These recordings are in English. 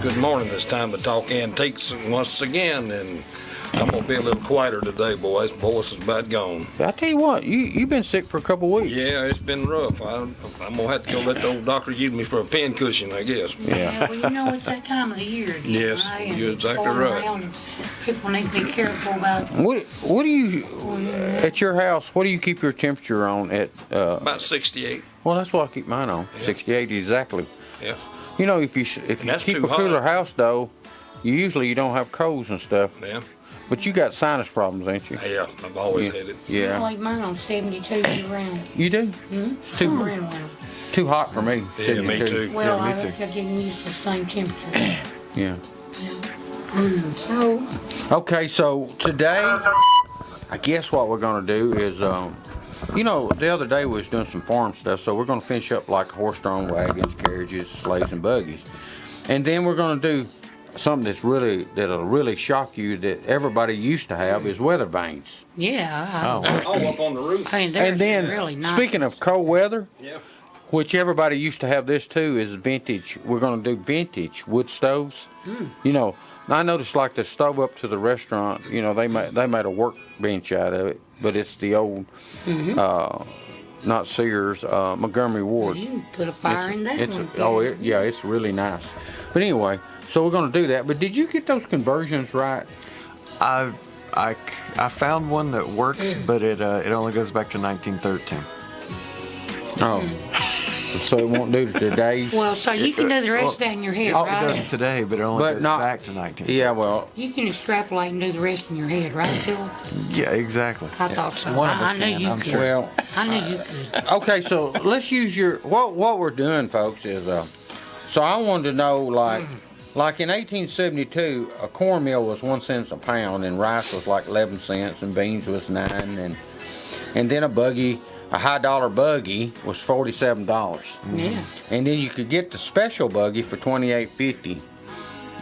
Good morning. It's time to talk antiques once again, and I'm gonna be a little quieter today, boys. Voice is about gone. I tell you what, you've been sick for a couple of weeks. Yeah, it's been rough. I'm gonna have to go let the old doctor use me for a pin cushion, I guess. Yeah, well, you know, it's that time of the year. Yes, right? you're And exactly going right. around, people need to be careful about. What do you at your house? What do you keep your temperature on at? About 68. Well, that's what I keep mine on. Yeah. 68 exactly. Yeah. You know, if you that's keep too a cooler hot. house though, you don't have colds and stuff. Yeah. But you got sinus problems, ain't you? Yeah. I've always had it. I Yeah. like mine on 72 year round. You do? Mm-hmm. too- Around winter. Too hot for me. Yeah, me 72. too. Well, me I too. think I'm getting used to the same temperature. Yeah. So, Okay, so today, I guess what we're gonna do is, you know, the other day we was doing some farm stuff, so we're gonna finish up like horse-drawn wagons, carriages, sleighs, and buggies, and then we're gonna do something that'll really shock you that everybody used to have is weather vanes. yeah, Oh, up on the roof. I mean, they're And then, really nice. speaking of cold weather, Yeah. which everybody used to have this too, is vintage. We're gonna do vintage wood stoves. You know, I noticed like the stove up to the restaurant. You know, they made a workbench out of it, but it's the old, not Sears, Montgomery Ward. You can put a fire in that one. Yeah, it's really nice. But anyway, so we're gonna do that. But did you get those conversions right? I found one that works, but it only goes back to 1913. Oh, so it won't do today's. Well, so you can do the rest of that in your head, Oh, it right? does today, but it only But goes not- back to 19. Yeah, well, You can extrapolate and do the rest in your head, right, Phil? Yeah, exactly. I thought so. One of us I knew can, you I'm could. sure. well. I knew you could. Okay, so let's use your what we're doing, folks, is so I wanted to know like in 1872 a cornmeal was 1 cent a pound and rice was like 11 cents and beans was 9 and then a high dollar buggy was $47. Yeah. And then you could get the special buggy for $28.50.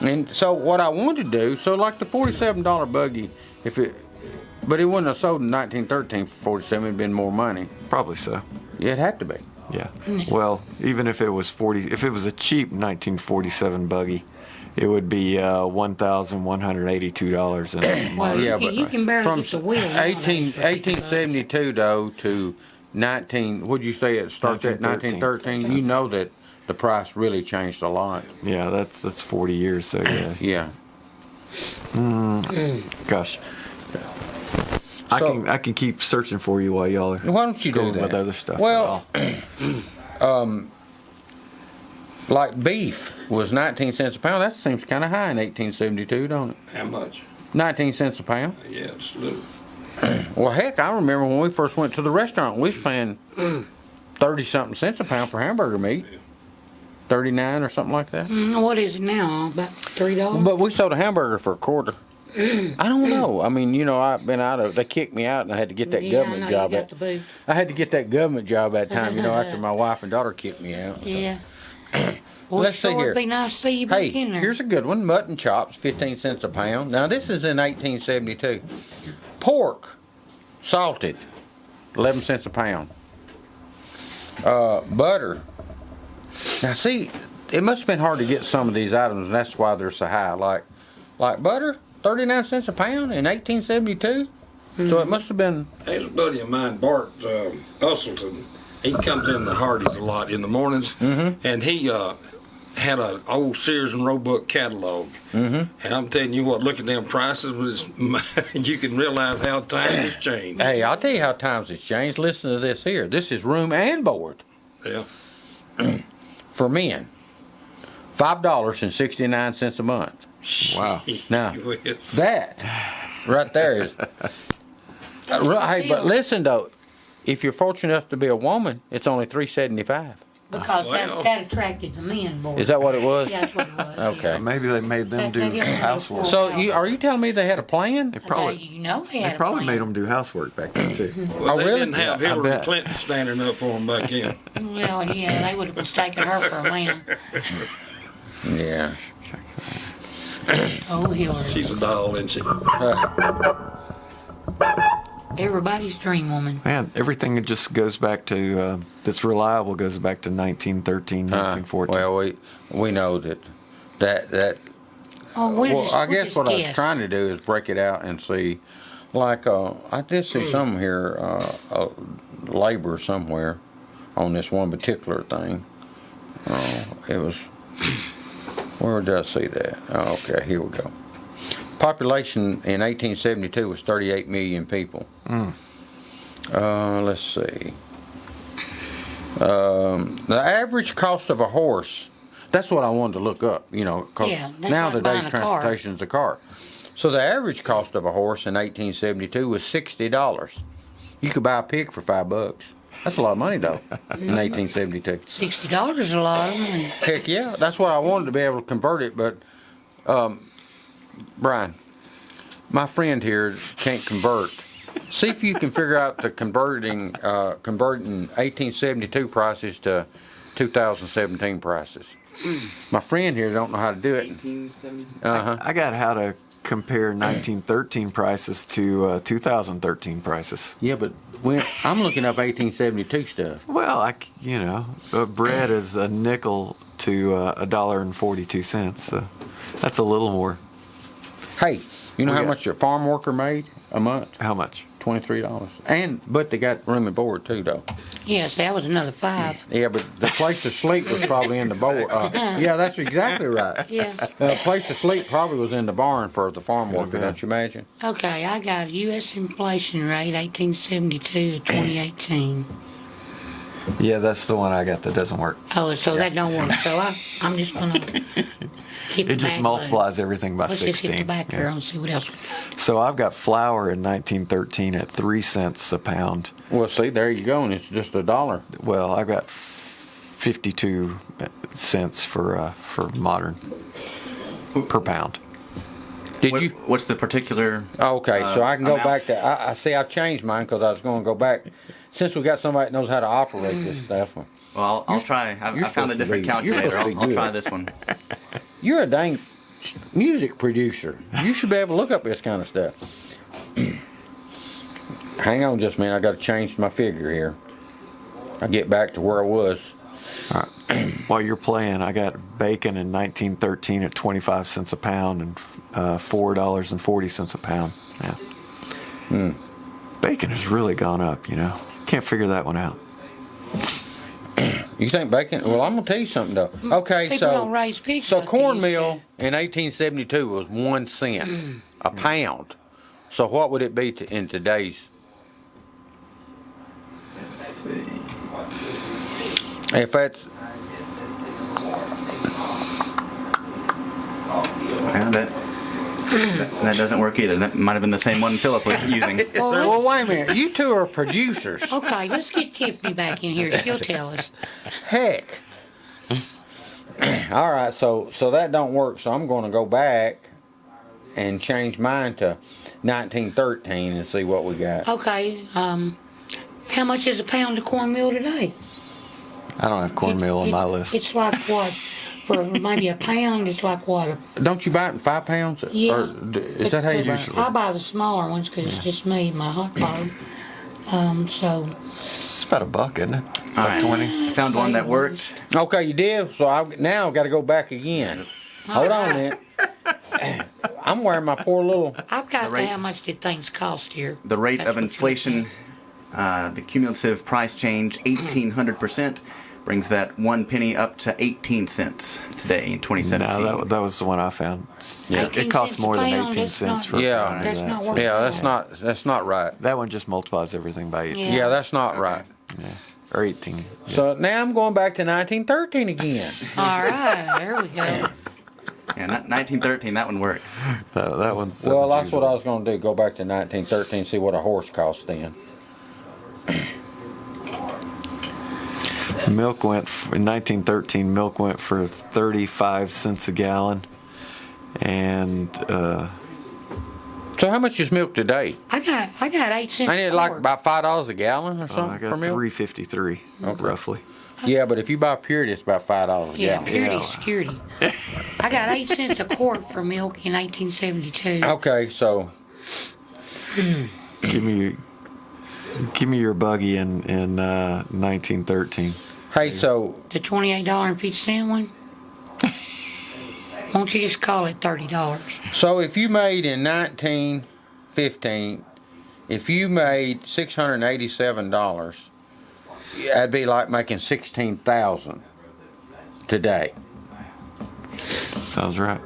And so what I wanted to do, so like the $47 buggy, but it wouldn't have sold in 1913 for $47, it'd been more money. Probably so. Yeah, it had to be. Yeah. Well, even if it was if it was a cheap 1947 buggy, it would be $1,182. Well, Yeah, you but can barely from get the wheel. 1872 though to 19, what'd you say it starts at 1913? You know that the price really changed a lot. Yeah, that's 40 years. So yeah. Yeah. Gosh. So- I can keep searching for you while y'all are Why don't you do going that? with other stuff. Well, like beef was 19 cents a pound. That seems kind of high in 1872, don't it? How much? 19 cents a pound. Yeah, it's a little. Well, heck, I remember when we first went to the restaurant, we was paying 30-something cents a pound for hamburger meat. 39 or something like that. What is it now? About $3? But we sold a hamburger for a quarter. I don't know. I mean, you know, I've been they kicked me out and I had to get that government I know, job. you got the boot. I had to get that government job that time, you know, after my wife and daughter kicked me out. Yeah. Well, Let's see sure here. It'd be nice to see you back Hey, in there. here's a good one. Mutton chops, 15 cents a pound. Now, this is in 1872. Pork, salted, 11 cents a pound. Butter. Now, see, it must have been hard to get some of these items, and that's why they're so high. Like butter, 39 cents a pound in 1872. So it must have been. There's a buddy of mine, Bart Usselton. He comes in the Hardee's a lot in the mornings, and he had an old Sears and Roebuck catalog. And I'm telling you what, look at them prices, you can realize how time has changed. Hey, I'll tell you how times has changed. Listen to this here. This is room and board Yeah. for men. $5.69 a month. Wow. Now, It's- that right there is. Hey, but listen though, if you're fortunate enough to be a woman, it's only $3.75. Because Well. that attracted the men, boy. Is that what it was? Yeah, that's what it was. Okay. Maybe they made them do They give them housework. So are you telling me they had a plan? They Yeah. probably You know they they had a probably plan. made them do housework back then too. Well, Oh, they really? didn't have Yeah, I Hillary bet. Clinton standing up for them back then. Well, yeah, they would have mistaken her for a man. Yeah. Oh, Hillary. She's a doll, isn't she? Everybody's dream woman. Man, everything just goes back to that's reliable goes back to 1913, 1914. Well, we know that That Oh, we'll well, just, I we'll guess just what I was guess. trying to do is break it out and see. Like I did see some here, labor somewhere on this one particular thing. It was. Where did I see that? Oh, okay, here we go. Population in 1872 was 38 million people. Let's see. The average cost of a horse. That's what I wanted to look up. You know, 'cause Yeah, that's now like today's buying a car. transportation is a car. So the average cost of a horse in 1872 was $60. You could buy a pig for $5. That's a lot of money, though, in 1872. $60 is a lot of money. Heck yeah, that's what I wanted to be able to convert it. But, Brian, my friend here can't convert. See if you can figure out the converting 1872 prices to 2017 prices. My friend here don't know how to do it. 1870. I got how to compare 1913 prices to 2013 prices. Yeah, but I'm looking up 1872 stuff. Well, bread is a nickel to $1.42. So that's a little more. Hey, you know We how got- much a farm worker made a month? How much? $23. But they got room and board too, though. Yes, that was another 5. Yeah, but the place to sleep was probably in the board. Yeah, that's exactly right. Yeah. The place to sleep probably was in the barn for the farm worker, don't you imagine? Okay, I got U.S. inflation rate 1872 to 2018. Yeah, that's the one I got that doesn't work. Oh, so that don't work. So I'm just gonna hit the It just back multiplies everything by button. Let's just hit the 16. back Yeah. arrow and see what else. So I've got flour in 1913 at 3 cents a pound. Well, see, there you go, and it's just $1. Well, I've got 52 cents for modern per pound. Did you? What's the particular? Okay, so I can go amount? back to. I see. I've changed mine because I was going to go back. Since we got somebody that knows how to operate this stuff. Well, I'll try. you're I found a supposed to different be- you're calculator. supposed to be I'll try good. this one. You're a dang music producer. You should be able to look up this kind of stuff. Hang on just a minute. I got to change my figure here. I get back to where I was. While you're playing, I got bacon in 1913 at 25 cents a pound and $4.40 a pound. Yeah. Bacon has really gone up, Can't figure that one out. You think bacon? Well, I'm gonna tell you something though. Okay, People don't so raise pigs. so like they used cornmeal to. in 1872 was 1 cent a pound. So what would it be in today's? If that's Yeah, that doesn't work either. That might have been the same one Philip was using. well, wait a minute. You two are producers. Okay, let's get Tiffany back in here. She'll tell us. Heck. All right, so that don't work. So I'm going to go back and change mine to 1913 and see what we got. Okay, how much is a pound of cornmeal today? I don't have cornmeal on my list. It's like what? For maybe a pound, it's like what? Don't you buy it in 5 pounds? Yeah. Or is that how you buy it? Usually. I buy the smaller ones because it's just me, my hot dog. So It's about $1, isn't it? All About right. 20. Found one that worked. Okay, you did. So now I've got to go back again. Hold on a minute. I'm wearing my poor little. I've got rate- how much did things cost here? The rate That's of what you're inflation, the cumulative price change, 1,800%, brings that 1 penny up to 18 cents today in 2017. No, that was the one I found. Yeah. It 18 costs cents a more than pound, 18 that's cents not- for a Yeah. pound of That's that, not so- worth Yeah, that's not right. That one just multiplies everything by 18. Yeah. Yeah, that's not right. Yeah. Or 18. Yeah. So now I'm going back to 1913 again. All right, there we go. Yeah, 1913, that one works. That one's. Well, that's what I was going to do. Go back to 1913, see what a horse cost then. Milk in 1913. Milk went for 35 cents a gallon, and So how much is milk today? I got 8 cents. Ain't it a like quart. about $5 a gallon or I something for got milk? $3.53 roughly. Yeah, but if you buy Purity, it's about $5 a Yeah, gallon. purity Yeah. security. I got 8 cents a quart for milk in 1872. Okay, so Give me your buggy in 1913. hey, so The $28.50 one. Won't you just call it $30? So if you made in 1915, if you made $687, that'd be like making $16,000 today. Sounds right.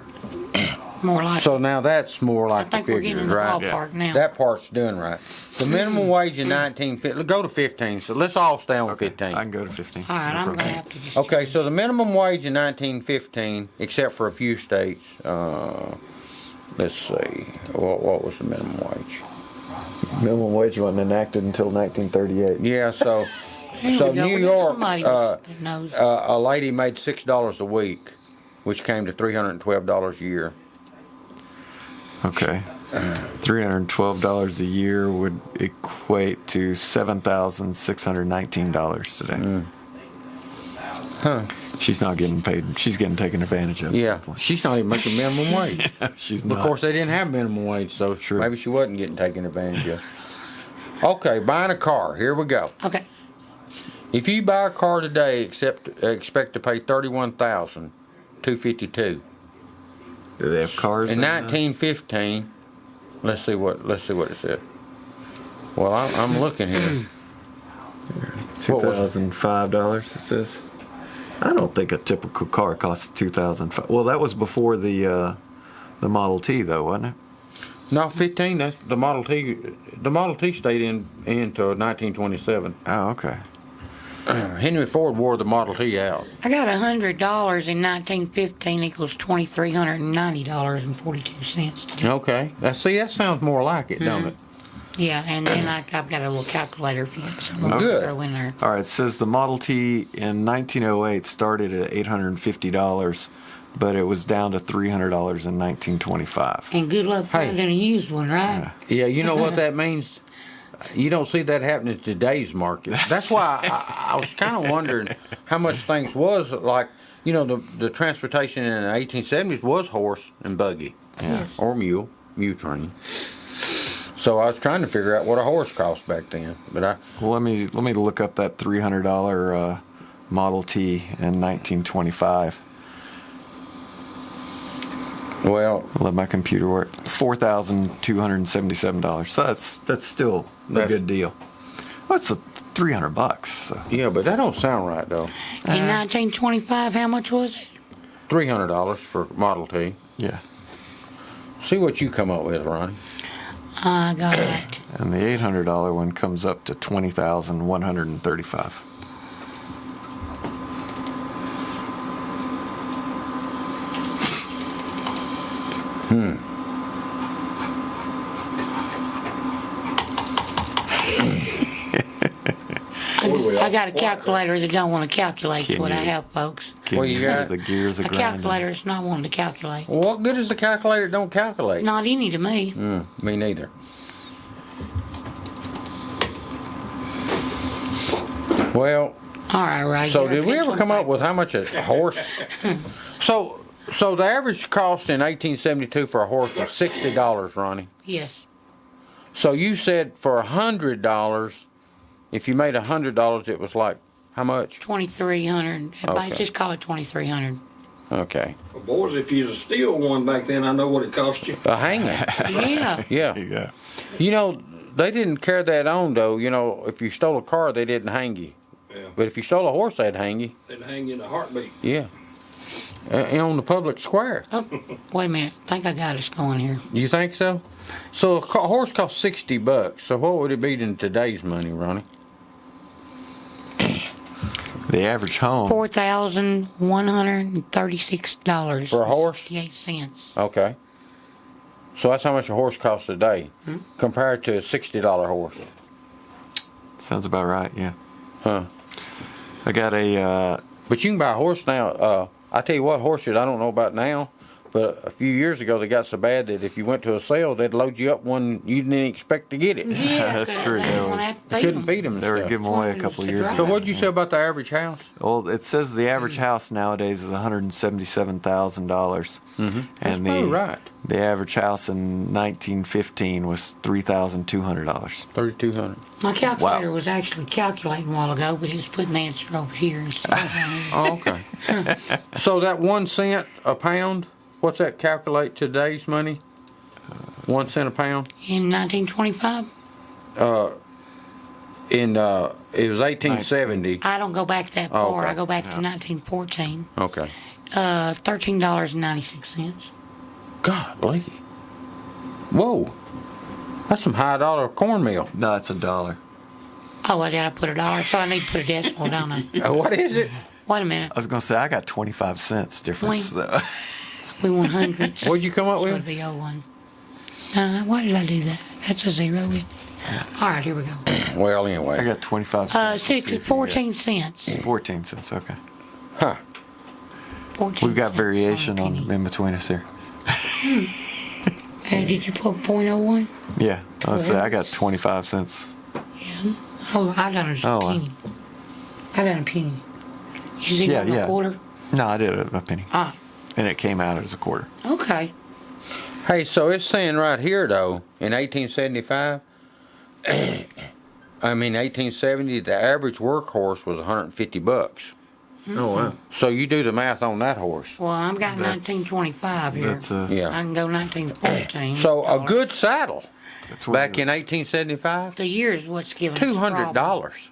More like So now that's more I like the think we're getting in figures, the right? ballpark now. That part's doing right. The minimum wage in 1950. Go to 15. So let's all stay on 15. I can go to 15. All right, No I'm problem. going to have to just. Okay, so the minimum wage in 1915, except for a few states, let's see, what was the minimum wage? Minimum wage wasn't enacted until 1938. Yeah, so Here so we go. New We got York, somebody that knows. a lady made $6 a week, which came to $312 a year. Okay. $312 a year would equate to $7,619 today. Huh? She's not getting paid. She's getting taken advantage of. Yeah, she's not even making minimum wage. She's Of not. course, they didn't have minimum wage, so True. maybe she wasn't getting taken advantage of. Okay, buying a car. Here we go. Okay. If you buy a car today, expect to pay $31,252. Do they have cars? In 1915, let's see what it said. Well, I'm looking here. $2,005. It says. I don't think a typical car costs $2,005. Well, that was before the Model T, though, wasn't it? No, 15. That's the Model T. The Model T stayed in until 1927. Oh, okay. Henry Ford wore the Model T out. I got $100 in 1915 equals $2,390.42 today. Okay. That sounds more like it, don't it? Yeah, and then I've got a little calculator if you got something Good. to throw in there. All right. It says the Model T in 1908 started at $850, but it was down to $300 in 1925. And good luck Hey. finding a used one, right? Yeah, you know what that means? You don't see that happening in today's market. That's why I was kind of wondering how much things was like. You know, the transportation in the 1870s was horse and buggy, Yes. or mule train. So I was trying to figure out what a horse cost back then, but Well, let me look up that $300 Model T in 1925. well, Let my computer work. $4,277. So that's still a That's- good deal. Well, that's $300. So. yeah, but that don't sound right though. In 1925, how much was it? $300 for Model T. Yeah. See what you come up with, Ronnie. I got And the $800 one comes up to $20,135. I got a calculator that don't want to calculate. Is Can what I you- have, folks. Can Well, you hear got- the gears A are grinding. calculator is not wanting to calculate. Well, what good is the calculator that don't calculate? Not any to me. Me neither. Well, All right, Ray. so you're a did we ever pencil come up paper. with how much a horse? So the average cost in 1872 for a horse was $60, Ronnie. Yes. So you said for $100, if you made $100, it was like how much? 2,300. Everybody Okay. just call it 2,300. Okay, Well, boys, if you was to steal one back then, I know what it cost you. a hanger. Yeah. Yeah. There you go. You know, they didn't carry that on though. You know, if you stole a car, they didn't hang you. Yeah. But if you stole a horse, they'd hang you. They'd hang you in a heartbeat. Yeah. On the public square. Oh, wait a minute. I think I got us going here. You think so? So a horse costs $60. So what would it be in today's money, Ronnie? The average home. $4,136 For a horse? 68 cents. Okay. So that's how much a horse costs today, compared to a $60 horse. Sounds about right. Yeah. Huh. I got a. But you can buy a horse now. I tell you what, horses I don't know about now, but a few years ago they got so bad that if you went to a sale, they'd load you up one you didn't expect to get it. Yeah, That's true. They There don't was- have to You feed couldn't them. feed them and They were stuff. giving away a couple of years So ago. what'd you say about the average house? Well, it says the average house nowadays is $177,000, and That's probably right. the average house in 1915 was $3,200. 3,200. My calculator was actually calculating a while ago, but it was putting the answer over here instead. Oh, okay. So that 1 cent a pound What's that calculate today's money? 1 cent a pound? In 1925? It was 1870. I don't go back that Oh, far. okay. I go back to 1914. Okay. $13.96. Golly. Whoa. That's some high dollar cornmeal. No, it's $1. Oh, well, did I put a dollar? So I need to put a decimal, don't I? What is it? Wait a minute. I was gonna say I got 25 cents difference. Wait. Though. We want hundreds. What'd you come up It's going with? to be 01. Why did I do that? That's a zero. All right, here we go. Well, I anyway. got 25 cents. 14 cents. 14 cents. Okay. Huh. 14 We've got cents variation a on penny. in between us here. Did you put .01? Yeah, I was say I got 25 cents. Yeah. Oh, I done a Oh, wow. penny. I done a penny. You see Yeah, a yeah. quarter? No, I did a penny, Ah, and it came out as a quarter. okay. Hey, so it's saying right here, though, in 1875, 1870, the average workhorse was $150. Oh wow. So you do the math on that horse. Well, I've got That's- 1925 here. That's I Yeah. can go 1914. So a good saddle that's what back you- in 1875, The year's what's giving us the problem. $200.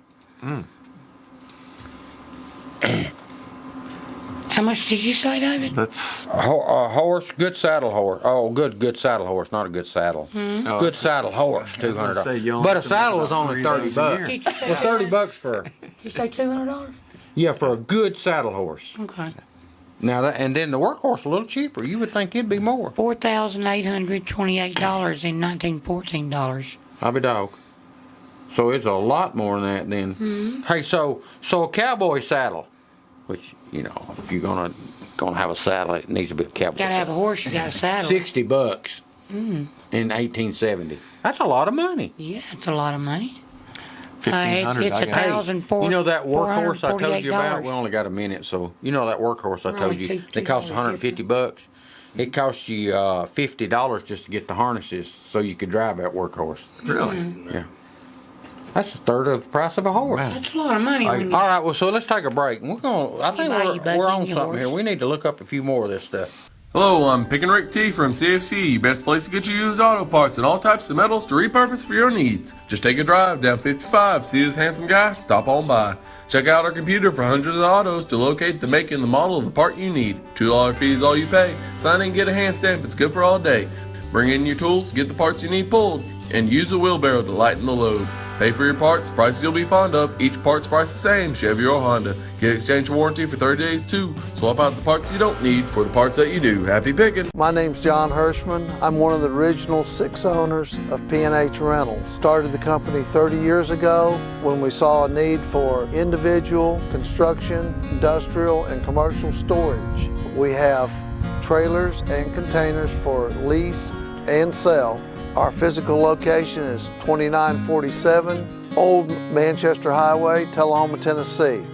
How much did you say, David? That's A horse, good saddle horse. Oh, good saddle horse, not a good saddle. oh, Good saddle horse, I was gonna say, $200. you only But a have to make saddle was about only 3 $30 days a bucks. year. Did you say Well, $30 for Did you say $200? yeah for a good saddle horse. Okay. Now that and then the workhorse a little cheaper. You would think it'd be more. $4,828 in 1914 dollars. I'll be dog. So it's a lot more than that then. Hey, so a cowboy saddle, which if you're gonna have a saddle, it needs to be a cowboy. Gotta have a saddle. horse, you gotta saddle. $60 in 1870. That's a lot of money. Yeah, it's a lot of money. 1,500. It's I got. $1,448. You know that workhorse I told you about? We only got a minute, so you know that workhorse I told Only you. two It costs dollars $150. It costs you $50 just to get the harnesses so you could drive that workhorse. Really? Yeah. That's a third of the price of a horse. Wow. That's a lot of money. When you, All right, well, so let's take a break. I think buy your buggy we're on and your something here. horse. We need to look up a few more of this stuff. Hello, I'm Pick and Rick T from CFC, best place to get you used auto parts and all types of metals to repurpose for your needs. Just take a drive down 55, see this handsome guy, stop on by. Check out our computer for hundreds of autos to locate the make and the model of the part you need. $2 fee is all you pay. Sign in and get a hand stamp, it's good for all day. Bring in your tools, get the parts you need pulled, and use a wheelbarrow to lighten the load. Pay for your parts, prices you'll be fond of. Each part's price the same, Chevy or Honda. Get exchange warranty for 30 days too. Swap out the parts you don't need for the parts that you do. Happy picking! My name's John Hirschman. I'm one of the original 6 owners of P&H Rentals. Started the company 30 years ago when we saw a need for individual, construction, industrial, and commercial storage. We have trailers and containers for lease and sell. Our physical location is 2947 Old Manchester Highway, Tullahoma, Tennessee.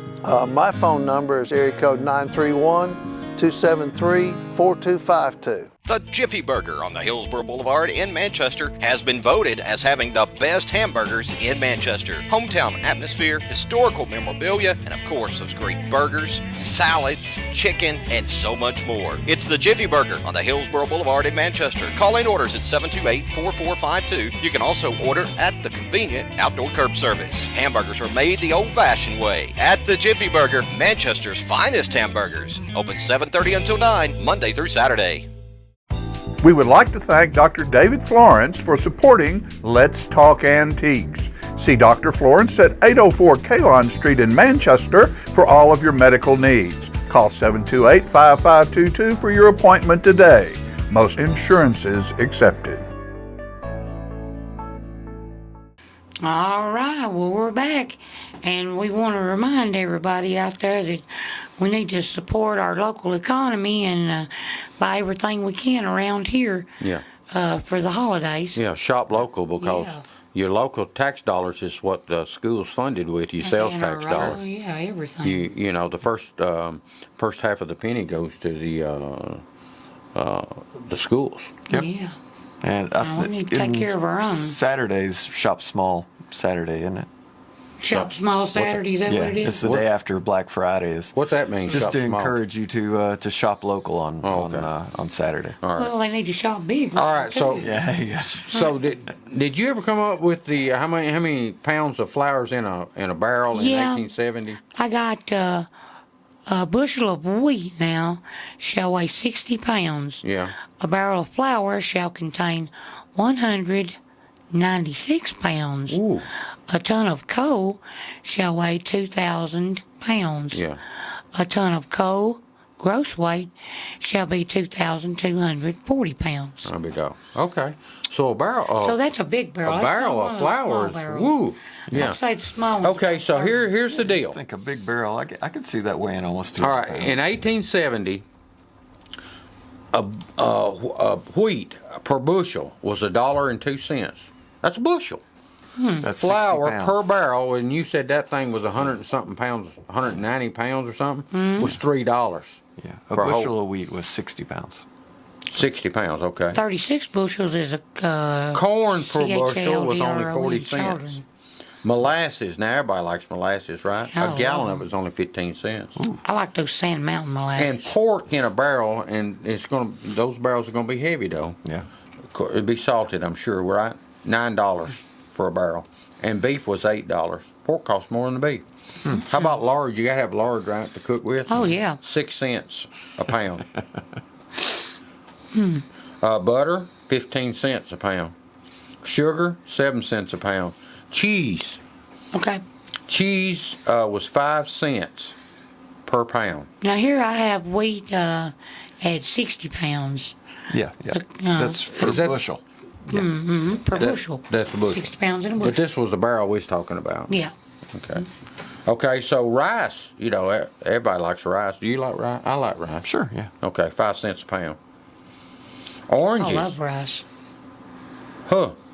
My phone number is area code 931-273-4252. The Jiffy Burger on the Hillsborough Boulevard in Manchester has been voted as having the best hamburgers in Manchester. Hometown atmosphere, historical memorabilia, and of course those great burgers, salads, chicken, and so much more. It's the Jiffy Burger on the Hillsborough Boulevard in Manchester. Call in orders at 728-4452. You can also order at the convenient outdoor curb service. Hamburgers are made the old-fashioned way at the Jiffy Burger, Manchester's finest hamburgers. Open 7:30 until 9, Monday through Saturday. We would like to thank Dr. David Florence for supporting Let's Talk Antiques. See Dr. Florence at 804 Kalon Street in Manchester for all of your medical needs. Call 728-5522 for your appointment today. Most insurances accepted. all right, well, we're back. And we want to remind everybody out there that we need to support our local economy and buy everything we can around here Yeah. For the holidays. Yeah, shop local because Yeah. your local tax dollars is what the school's funded with. Your sales And tax our- dollars. Yeah, everything. You know the first half of the penny goes to the schools. Yep. Yeah. And Now, we need to take care of our own. Saturday's shop small Saturday, isn't it? Shop small Saturday, is that Yeah, what it it's is? the day after Black Friday. Is What's that mean? just shop to small? encourage you to shop local okay. on Saturday. All right. Well, they need to shop big. All right, so Yeah, yeah. so did you ever come up with the how many pounds of flowers in a barrel in Yeah. 1870? I got a bushel of wheat now shall weigh 60 pounds. Yeah. A barrel of flour shall contain 196 pounds. Ooh. A ton of coal shall weigh 2,000 pounds. Yeah. A ton of coal, gross weight, shall be 2,240 pounds. I'll be dog. Okay. So a barrel. So that's a big barrel. a That's barrel not one of those small flowers. barrels. Woo. Yeah. I'd say the small ones. Okay. So here's the deal. I think a big barrel. I could see that weighing almost 2 All right. pounds. In 1870, a wheat per bushel was $1.02. That's a bushel. That's 60 Flour pounds. per barrel, and you said that thing was 100 and something pounds, 190 pounds or something, was $3. Yeah, a for a whole- bushel of wheat was 60 pounds. 60 pounds. Okay. 36 bushels is a Corn per bushel was only CHLDROE 40 children. cents. Molasses. Now everybody likes molasses, right? Oh, a gallon wow. of it is only 15 cents. I like those Sand Mountain molasses. And pork in a barrel, and those barrels are gonna be heavy though. Yeah. It'd be salted, I'm sure, right? $9 for a barrel, and beef was $8. Pork costs more than the beef. How about lard? You gotta have lard, right, to cook with? Oh, yeah. 6 cents a pound. Butter, 15 cents a pound. Sugar, 7 cents a pound. Cheese. Okay. Cheese was 5 cents per pound. Now here I have wheat at 60 pounds Yeah, yeah. That's for Is that- bushel. per bushel. That's the bushel. 60 pounds in a But bushel. this was the barrel we was talking about. Yeah. Okay. Okay, so rice, everybody likes rice. Do you like rice? I like rice. Sure, yeah. Okay, 5 cents a pound. I Oranges. love rice.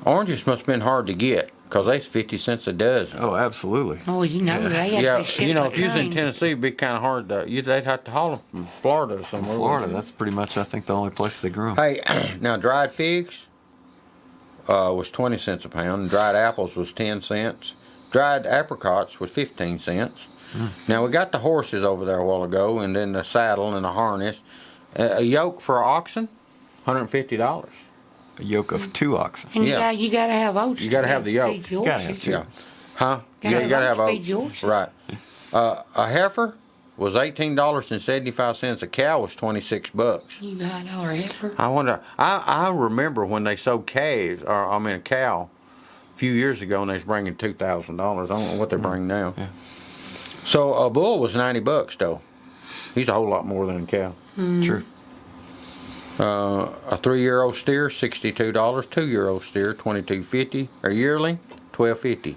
Oranges must have been hard to get because they's 50 cents a dozen. Oh, absolutely. Oh, you know, they have Yeah, to be shipped you know, by if you was in train. Tennessee, it'd be kind of hard to. They'd have to haul them from Florida or somewhere. Florida, wouldn't that's pretty much, I think, the only place they grew them. they? Hey, now dried figs was 20 cents a pound. And dried apples was 10 cents. Dried apricots was 15 cents. Now we got the horses over there a while ago, and then the saddle and the harness. A yoke for an oxen, $150. A yoke of 2 oxen. And Yeah. you gotta have oats. You gotta have the yoke. Feed your Gotta have horses. to. Yeah. Huh? Gotta You gotta have have oats, feed your oats. horses. Right. A heifer was $18.75. A cow was $26. You got $1 heifer. I wonder. I remember when they sold calves, a cow, a few years ago, and they was bringing $2,000. I don't know what they're bringing now. Yeah. So a bull was $90 though. He's a whole lot more than a cow. True. A 3-year-old steer, $62. 2-year-old steer, $22.50. A yearling, $12.50.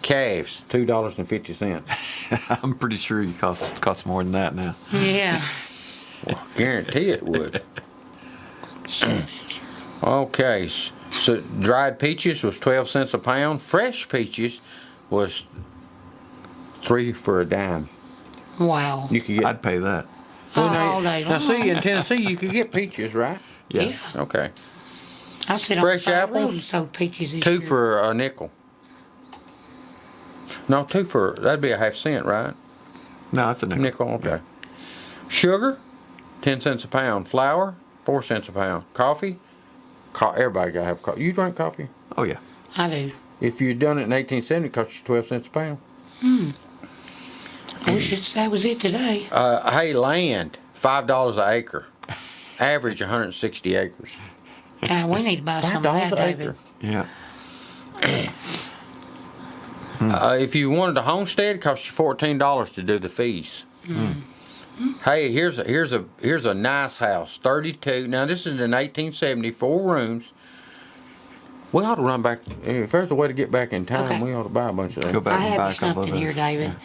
Calves, $2.50. I'm pretty sure you cost more than that now. Yeah. Guarantee it would. Okay, so dried peaches was 12 cents a pound. Fresh peaches was 3 for a dime. Wow. You could get I'd pay that. All day now long. see, in Tennessee you could get peaches, right? Yeah. Okay, I sit fresh on the apples, road and sold peaches this 2 year. for a nickel. No, 2 for that'd be a half cent, right? No, that's a nickel. Nickel, okay. Sugar, 10 cents a pound. Flour, 4 cents a pound. Coffee, everybody gotta have coffee. You drink coffee? Oh, yeah. I do. If you'd done it in 1870, it cost you 12 cents a pound. I wish that was it today. Hey, land, $5 an acre. Average 160 acres. We need to buy some of $5 that, an David. acre. Yeah. If you wanted a homestead, it cost you $14 to do the fees. Hey, here's a nice house, 32. Now this is in 1870, 4 rooms. We ought to run back. If there's a way to get back in time, Okay. we ought to buy a bunch of Go that. back I and buy have a couple of something those. here, David.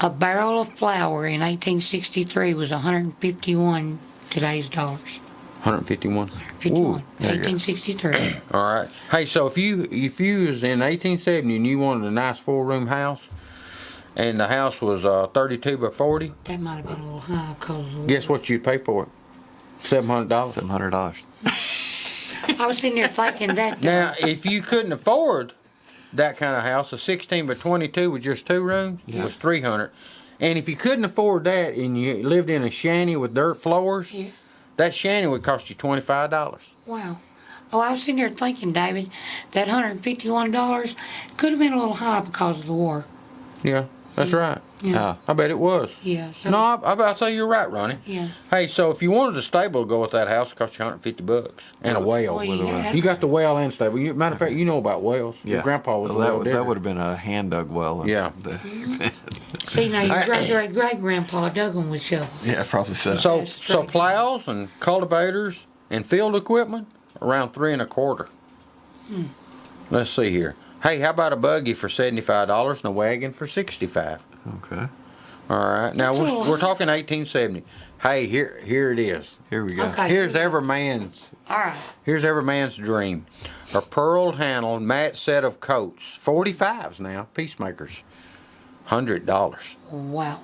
A barrel of flour in 1863 was 151 today's dollars. 151. 51. Ooh, there you go. 1863. All right. Hey, so if you was in 1870 and you wanted a nice 4-room house, and the house was 32 by 40, That might have been a little high because guess what you'd pay for it? $700. $700. I was sitting there thinking that. Now, if you couldn't afford that kind of house, a 16 by 22 with just 2 rooms, was $300. And if you couldn't afford that and you lived in a shanty with dirt floors, that shanty would cost you $25. Wow. Oh, I was sitting there thinking, David, that $151 could have been a little high because of the war. Yeah, that's right. Yeah. I bet it was. Yeah. So, No, I'll say you're right, Ronnie. Yeah. Hey, so if you wanted a stable to go with that house, it cost you $150 and a well. Well, yeah. You got the well and stable. Matter of fact, you know about wells. Your grandpa was a well digger. That would have been a hand dug well. Yeah. See, now your great-grandpa dug them with shovels. Yeah, probably so. So plows and cultivators and field equipment around $325. Let's see here. Hey, how about a buggy for $75 and a wagon for $65? Okay. All right. Now we're talking 1870. Hey, here it is. Here we go. Okay. Here's every man's dream. A pearl handled matte set of coats, 45s now, Peacemakers, $100. Wow.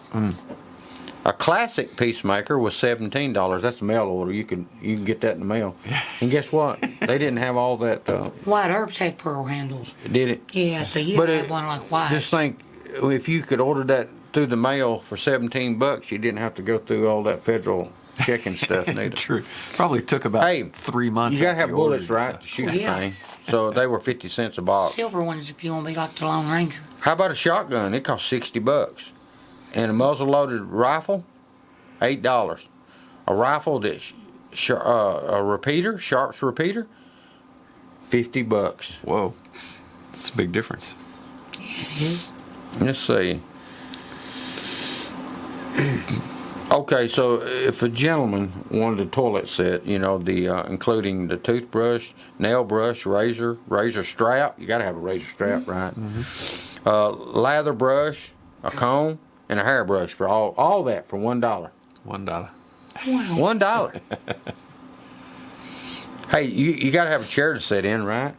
A classic Peacemaker was $17. That's a mail order. You can get that in the mail. And guess what? They didn't have all that. White Herbs had pearl handles. Did it? Yeah, so you have one like white. Just think, if you could order that through the mail for $17, you didn't have to go through all that federal checking stuff neither. True. Probably took about 3 months. You gotta have after bullets, ordered right, it. to shoot the thing. So they were 50 cents a box. Silver ones if you want to be like the Lone Ranger. How about a shotgun? It costs $60. And a muzzle-loaded rifle, $8. A rifle that's a repeater, Sharp's repeater, $50. Whoa, that's a big difference. Let's see. Okay, so if a gentleman wanted a toilet set, including the toothbrush, nail brush, razor strap. You got to have a razor strap, right? Lather brush, a comb, and a hairbrush for all that for $1. $1. $1. Hey, you got to have a chair to sit in, right?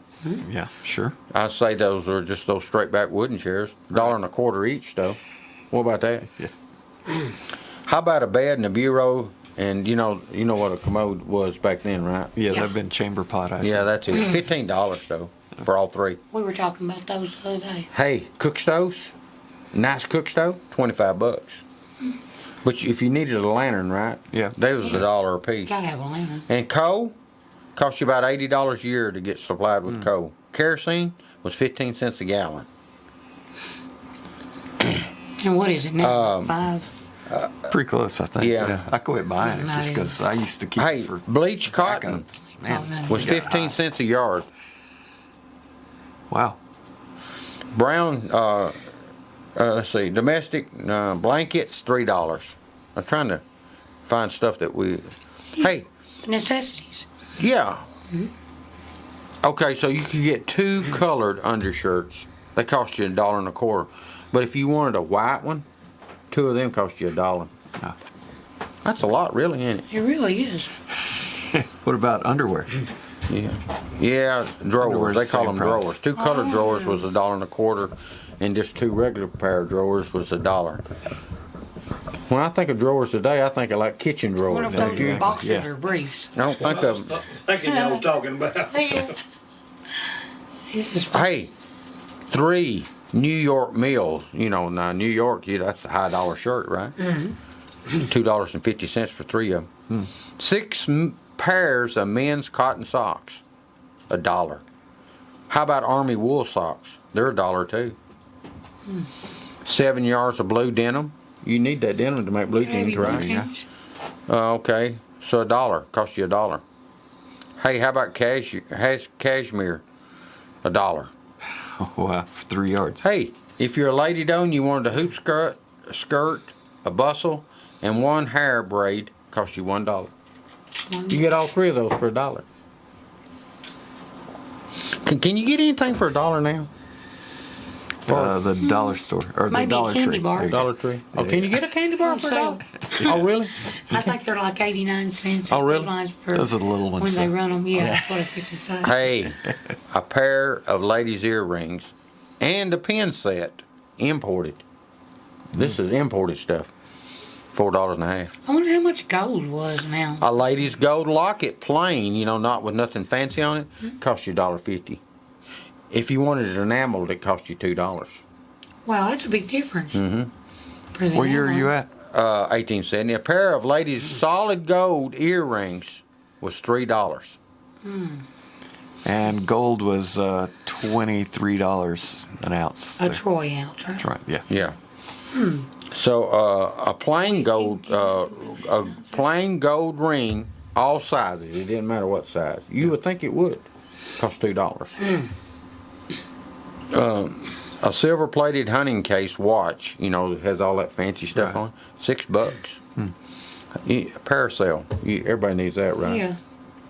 Yeah, sure. I say those are just those straight back wooden chairs. $1.25 each, though. What about that? Yeah. How about a bed and a bureau? And you know what a commode was back then, right? Yeah, that'd been chamber pot. Yeah, that's it. $15 though for all three. We were talking about those the other day. Hey, cook stoves, nice cook stove, $25. But if you needed a lantern, right? Yeah, they was $1 a piece. Gotta have a lantern. And coal cost you about $80 a year to get supplied with coal. Kerosene was 15 cents a gallon. And what is it now? 5? Pretty close, I think. Yeah. I quit buying it just because I used to keep it for bleach cotton was 15 cents a yard. Wow. Brown, let's see, domestic blankets, $3. I'm trying to find stuff that hey. Necessities. Yeah. Okay, so you could get 2 colored undershirts. They cost you $1.25. But if you wanted a white one, 2 of them cost you $1. That's a lot, really, isn't it? It really is. What about underwear? Yeah, drawers. Underwear's They call the them same price. drawers. 2 colored drawers was $1.25, and just 2 regular pair of drawers was $1. When I think of drawers today, I think of like kitchen drawers. What if those are boxers or briefs? I don't think of them. Thinking I was talking about. This is fun. Hey, 3 New York meals. Now New York, that's a high dollar shirt, right? $2.50 for 3 of them. 6 pairs of men's cotton socks, $1. How about Army wool socks? They're $1 too. 7 yards of blue denim. You need that denim to make blue jeans, right? Yeah. Okay, so $1 costs you $1. Hey, how about cashmere? $1. Wow, 3 yards. Hey, if you're a lady though and you wanted a hoop skirt, a bustle, and 1 hair braid, cost you $1. You get all 3 of those for $1. Can you get anything for $1 now? The dollar store or the Maybe a Dollar candy Tree. bar. There you go. Dollar Tree. Oh, can you get a candy bar for $1? Oh, really? I think they're like 89 cents. Oh, really? Those are the little ones. When they run them, that's what I fix to say. Hey, a pair of ladies' earrings and a pin set, imported. This is imported stuff. $4.50. I wonder how much gold was now. A lady's gold locket, plain, not with nothing fancy on it, costs you $1.50. If you wanted it enameled, it cost you $2. Wow, that's a big difference. Mm-hmm. What year are you at? 1870. A pair of ladies' solid gold earrings was $3. And gold was $23 an ounce. A troy ounce, right? That's right. Yeah. Yeah. So a plain gold ring, all sizes. It didn't matter what size. You would think it would cost $2. A silver-plated hunting case watch, that has all that fancy stuff on, $6. A parasail. Everybody needs that, right? Yeah.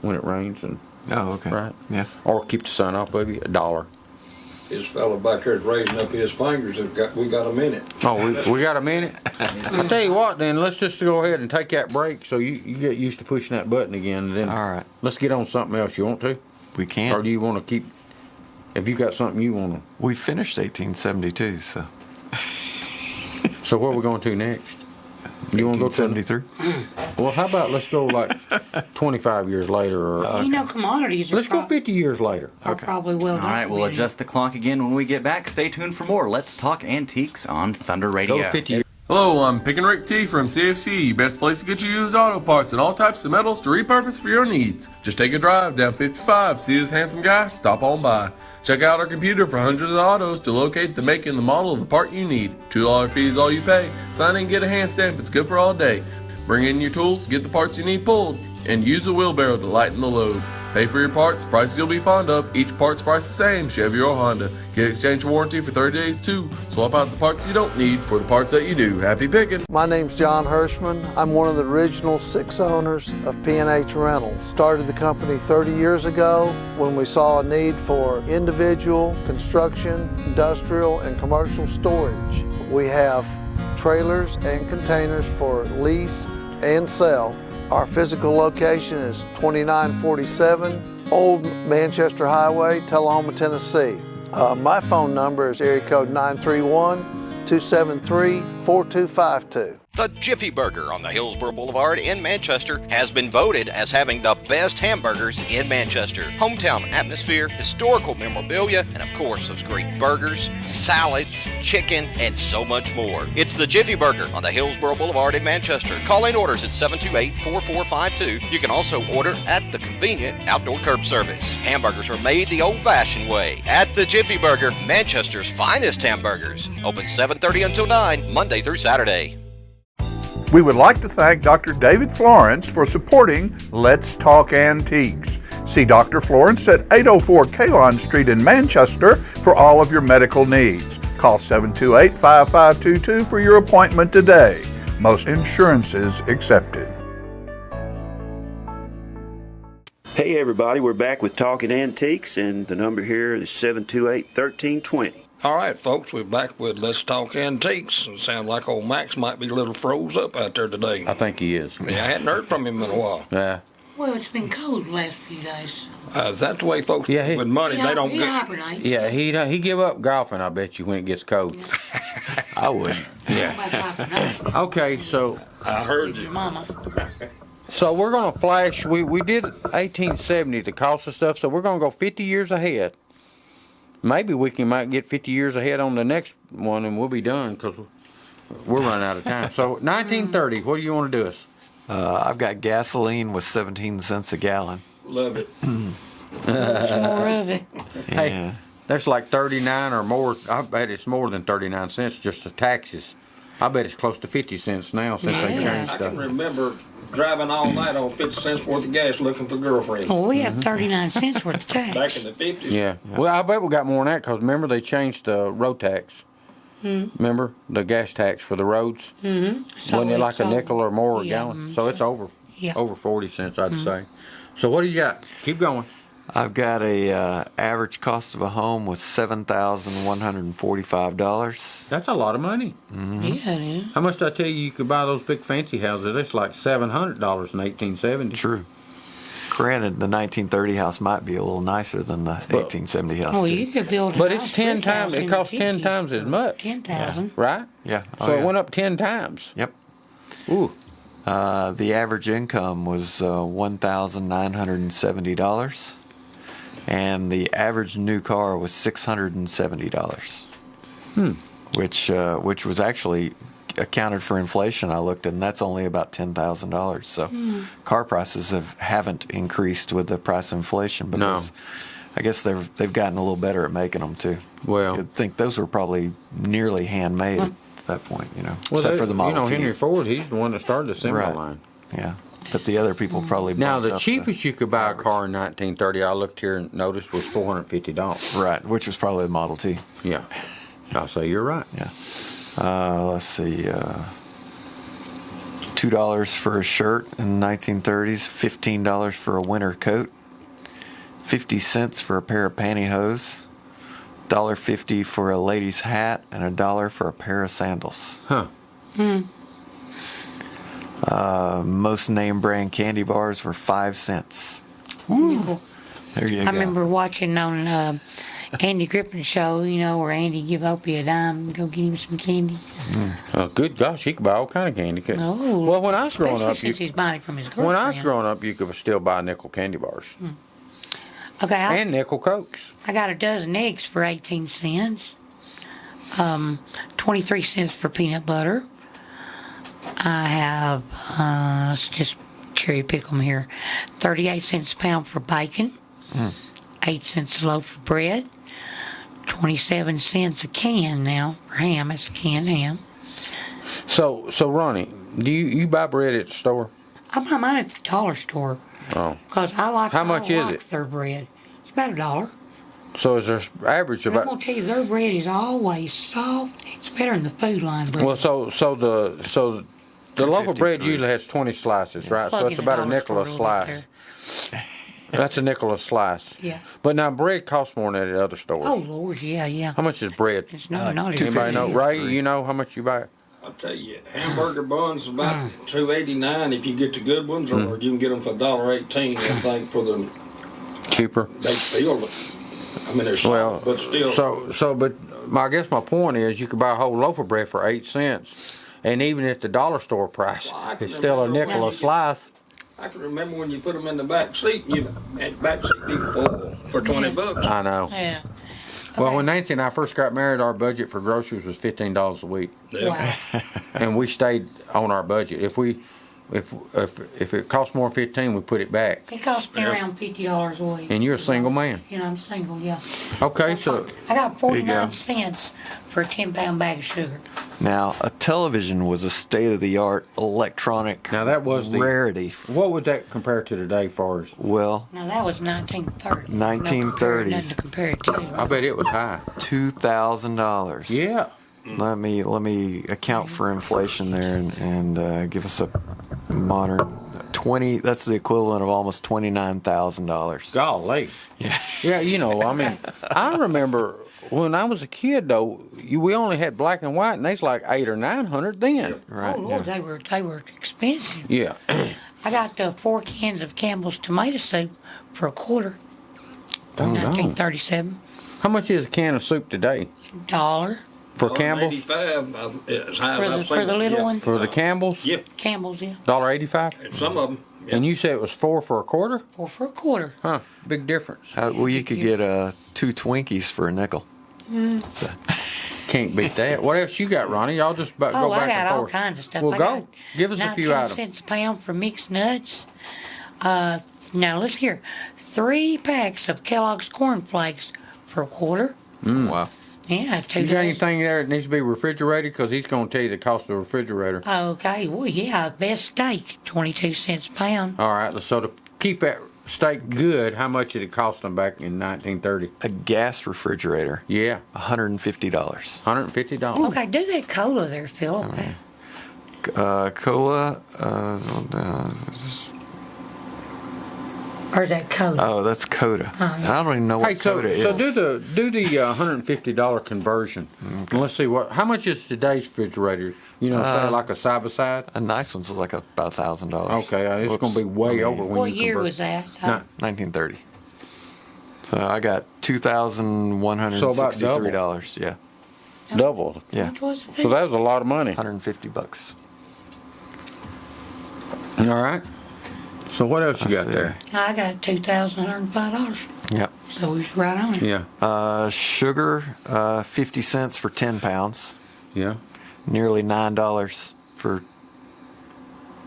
When it rains and Oh, okay. right. Yeah. Or keep the sun off of you. $1. This fella back there raising up his fingers. We got a minute. Oh, we got a minute? I'll tell you what, then, let's just go ahead and take that break so you get used to pushing that button again. And then All right. let's get on something else. You want to? We can. Or do you want to keep, if you got something you want to. We finished 1872, so. So where are we going to next? You want to go to 1873? Well, how about let's go like 25 years later, or Commodities are let's go 50 years later. are probably well All right, we'll documented. adjust the clock again when we get back. Stay tuned for more Let's Talk Antiques on Thunder Radio. Go 50 years. Hello, I'm Pickin' Rick T from CFC, best place to get you used auto parts and all types of metals to repurpose for your needs. Just take a drive down 55, see this handsome guy, stop on by. Check out our computer for hundreds of autos to locate the make and the model of the part you need. $2 fee is all you pay. Sign in and get a hand stamp, it's good for all day. Bring in your tools, get the parts you need pulled, and use a wheelbarrow to lighten the load. Pay for your parts, prices you'll be fond of. Each part's price the same, Chevy or Honda. Get exchange warranty for 30 days too. Swap out the parts you don't need for the parts that you do. Happy picking! My name's John Hirschman. I'm one of the original 6 owners of P&H Rentals. Started the company 30 years ago when we saw a need for individual, construction, industrial, and commercial storage. We have trailers and containers for lease and sell. Our physical location is 2947 Old Manchester Highway, Tullahoma, Tennessee. My phone number is area code 931-273-4252. The Jiffy Burger on the Hillsborough Boulevard in Manchester has been voted as having the best hamburgers in Manchester. Hometown atmosphere, historical memorabilia, and of course those great burgers, salads, chicken, and so much more. It's the Jiffy Burger on the Hillsborough Boulevard in Manchester. Call in orders at 728-4452. You can also order at the convenient outdoor curb service. Hamburgers are made the old-fashioned way at the Jiffy Burger, Manchester's finest hamburgers. Open 7:30 until 9, Monday through Saturday. We would like to thank Dr. David Florence for supporting Let's Talk Antiques. See Dr. Florence at 804 Kalon Street in Manchester for all of your medical needs. Call 728-5522 for your appointment today. Most insurances accepted. Hey everybody, we're back with Talking Antiques, and the number here is 728-1320. All right, folks, we're back with Let's Talk Antiques. It sounds like old Max might be a little froze up out there today. I think he is. Yeah, I hadn't heard from him in a while. Yeah. Well, it's been cold the last few days. Is that the way folks Yeah, with money, they don't he get... hibernates. Yeah, he give up golfing, I bet you, when it gets cold. I wouldn't. Yeah. Hibernation. Okay, so I heard Your you. mama. we're gonna flash. We did 1870 the cost of stuff, so we're gonna go 50 years ahead. Maybe we might get 50 years ahead on the next one, and we'll be done because we're running out of time. So 1930, what do you want to do us? I've got gasoline with 17 cents a gallon. Love it. Some more of it. Hey, Yeah. there's like 39 or more. I bet it's more than 39 cents just the taxes. I bet it's close to 50 cents now since they Yeah. changed I can stuff. remember driving all night on 50 cents worth of gas looking for girlfriends Well, we have 39 cents worth of back tax. in the 50s. Yeah. Well, I bet we got more than that because remember they changed the road tax. Remember the gas tax for the roads? So Wasn't it like it's a over. nickel or more a Yeah, gallon? So it's over Yeah. over 40 cents, I'd say. So what do you got? Keep going. I've got a average cost of a home with $7,145. That's a lot of money. Yeah, it is. How much did I tell you could buy those big fancy houses? It's like $700 in 1870. True. Granted, the 1930 house might be a little nicer than the 1870 house. Oh, too. you could build a But nice it's 10 brick times. house It in costs the 10 50s. times as much. 10,000. Right? Yeah. Oh, So yeah. it went up 10 times. Yep. Ooh. The average income was $1,970. and the average new car was $670. Which was actually accounted for inflation. I looked, and that's only about $10,000. So car prices haven't increased with the price of inflation because I guess they've gotten a little better at making them too. Well, You'd think those were probably nearly handmade at that point, well, except for the Model Henry Ts. Ford, he's the one that started the assembly Right. line. Yeah, but the other people probably Now, bumped the up cheapest you could buy a car in 1930, I looked here and noticed, was $450. right, which was probably the Model T. Yeah. I'll say you're right. Yeah. Let's see. $2 for a shirt in the 1930s, $15 for a winter coat, 50 cents for a pair of pantyhose, $1.50 for a lady's hat, and $1 for a pair of sandals. Huh. Most name brand candy bars were 5 cents. Nickel. There you I go. remember watching on Andy Griffin's show, where Andy give Opie a dime and go get him some candy. Good gosh, he could buy all kind of candy. Oh, well, when I was growing especially up, since he's buying it from his girlfriend. when I was growing up, you could still buy nickel candy bars Okay, and nickel Cokes. I got a dozen eggs for 18 cents. 23 cents for peanut butter. I have, let's just cherry pick them here. 38 cents a pound for bacon. 8 cents a loaf of bread. 27 cents a can now for ham. It's a canned ham. So Ronnie, do you buy bread at the store? I buy mine at the dollar store Oh, because I like How much is like it? their bread. It's about $1. so is there average And I'm about? gonna tell you, their bread is always soft. It's better than the Food Line bread. Well, so the loaf of bread 253. usually has 20 slices, right? So Plug it's in about a dollar nickel store a little bit slice. there. That's a nickel a slice. Yeah. But now bread costs more than at other stores. Oh Lord, yeah. How much is bread? It's not as Anybody know? good. Ray, you know how much you buy? I'll tell you, hamburger buns about $2.89 if you get the good ones, or you can get them for $1.18. I think for the Cheaper. they feel. I mean, they're soft, Well, but still. but I guess my point is you could buy a whole loaf of bread for 8 cents, and even at the dollar store price, Well, I can it's still a remember nickel a when you- slice. I can remember when you put them in the back seat, and back seat be full for $20. I know. Yeah. Well, when Nancy and I first got married, our budget for groceries was $15 a week, Yeah. Wow. and we stayed on our budget. If it cost more than 15, we put it back. It costs me around $50 a week. And you're a single man. I'm single, yeah. Okay, so I got you 49 go. cents for a 10-pound bag of sugar. Now, a television was a state-of-the-art electronic Now, that was the- rarity. what would that compare to today, far as? Well, Now that was 1930. 1930s. Nothing to compare it to. I bet it was high. $2,000. Yeah. Let me account for inflation there and give us a modern 20. That's the equivalent of almost $29,000. Golly. Yeah. Yeah, I mean, I remember when I was a kid though, we only had black and white, and they's like 800 or 900 then. Right. Oh Lord, they were expensive. Yeah. I got 4 cans of Campbell's tomato soup for $0.25. Oh, no. 1937. How much is a can of soup today $1 for Campbell's? $1.85 as high for as the, I've for seen the it, little yeah. one. For the Campbell's? Yeah, Campbell's, yeah. $1.85? and some of them. Yeah. And you said it was 4 for a quarter? 4 for $0.25. Huh? Big difference. Well, you could get 2 Twinkies for a nickel. So, Can't beat that. What else you got, Ronnie? Y'all just go Oh, back I got and all forth. kinds of stuff. Well, I go. got Give us a few 19 items. cents a pound for mixed nuts. Now look here, 3 packs of Kellogg's Corn Flakes for $0.25. wow. Yeah, 2 You got dozen. anything there that needs to be refrigerated? Because he's going to tell you the cost of the refrigerator. Okay, well, yeah, best steak, 22 cents a pound. All right, so to keep that steak good, how much did it cost them back in 1930? A gas refrigerator, Yeah, $150. $150. Okay, do that cola there, Philip. Cola, Or that cola. oh, that's Coda. Oh, yeah. I don't even know what Hey, so Coda is. do the $150 conversion. And let's see how much is today's refrigerator? Say like a side by side. A nice one's like about $1,000. Okay, it's Whoops. going to be way over when What you year convert. was that? 1930. So I got $2,163. Yeah, Double. yeah, What was it? So that was a lot of money. $150. All right. So what else you got see. there? I got $2,105. Yep. So he's right on it. Yeah. Sugar, 50 cents for 10 pounds. Yeah. Nearly $9 for.